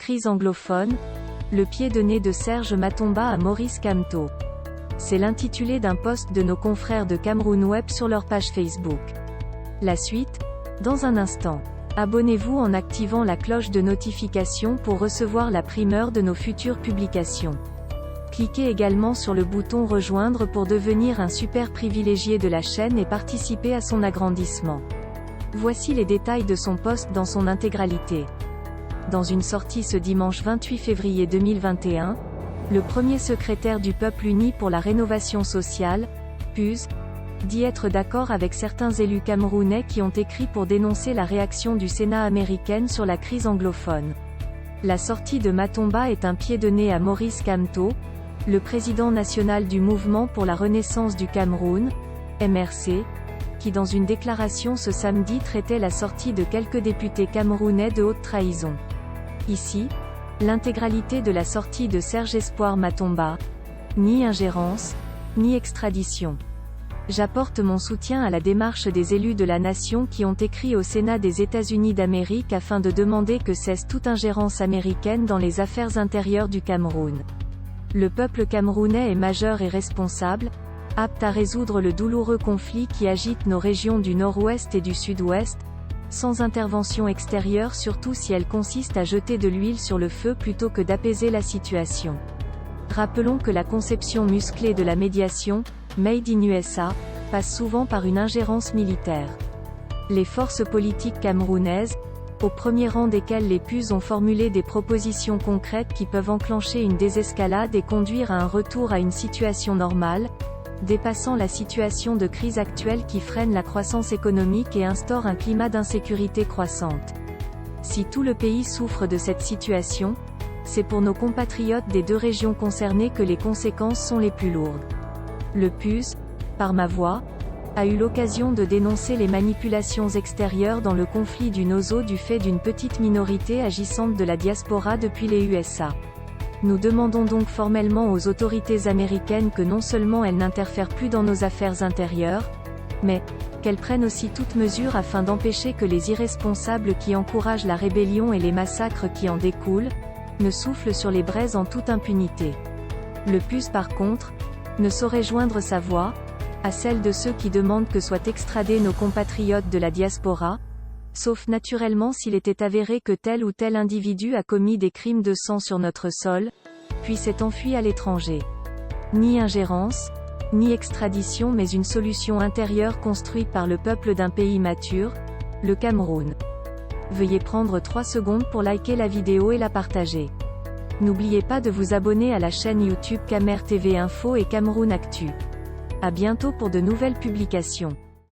Crise anglophone, le pied de nez de Serge Matomba à Maurice Kamto. C'est l'intitulé d'un post de nos confrères de Cameroun Web sur leur page Facebook. La suite, dans un instant. Abonnez-vous en activant la cloche de notification pour recevoir la primeur de nos futures publications. Cliquez également sur le bouton Rejoindre pour devenir un super privilégié de la chaîne et participer à son agrandissement. Voici les détails de son post dans son intégralité. Dans une sortie ce dimanche 28 février 2021, le premier secrétaire du Peuple uni pour la rénovation sociale, PUS, dit être d'accord avec certains élus camerounais qui ont écrit pour dénoncer la réaction du Sénat américaine sur la crise anglophone. La sortie de Matomba est un pied de nez à Maurice Kamto, le président national du Mouvement pour la Renaissance du Cameroun, MRC, qui dans une déclaration ce samedi traitait la sortie de quelques députés camerounais de haute trahison. Ici, l'intégralité de la sortie de Serge Espoir Matomba. Ni ingérence, ni extradition. J'apporte mon soutien à la démarche des élus de la nation qui ont écrit au Sénat des États-Unis d'Amérique afin de demander que cesse toute ingérence américaine dans les affaires intérieures du Cameroun. Le peuple camerounais est majeur et responsable, apte à résoudre le douloureux conflit qui agite nos régions du nord-ouest et du sud-ouest, sans intervention extérieure surtout si elle consiste à jeter de l'huile sur le feu plutôt que d'apaiser la situation. Rappelons que la conception musclée de la médiation, Made in USA, passe souvent par une ingérence militaire. Les forces politiques camerounaises, au premier rang desquelles les PUS ont formulé des propositions concrètes qui peuvent enclencher une désescalade et conduire à un retour à une situation normale, dépassant la situation de crise actuelle qui freine la croissance économique et instaure un climat d'insécurité croissante. Si tout le pays souffre de cette situation, c'est pour nos compatriotes des deux régions concernées que les conséquences sont les plus lourdes. Le PUS, par ma voix, a eu l'occasion de dénoncer les manipulations extérieures dans le conflit du Nozo du fait d'une petite minorité agissante de la diaspora depuis les USA. Nous demandons donc formellement aux autorités américaines que non seulement elles n'interfèrent plus dans nos affaires intérieures, mais qu'elles prennent aussi toutes mesures afin d'empêcher que les irresponsables qui encouragent la rébellion et les massacres qui en découlent, ne soufflent sur les braises en toute impunité. Le PUS par contre, ne saurait joindre sa voix à celle de ceux qui demandent que soient extradés nos compatriotes de la diaspora, sauf naturellement s'il était avéré que tel ou tel individu a commis des crimes de sang sur notre sol, puis s'est enfui à l'étranger. Ni ingérence, ni extradition mais une solution intérieure construite par le peuple d'un pays mature, le Cameroun. Veuillez prendre 3 secondes pour liker la vidéo et la partager. N'oubliez pas de vous abonner à la chaîne YouTube Camer TV Info et Cameroun Actu. À bientôt pour de nouvelles publications.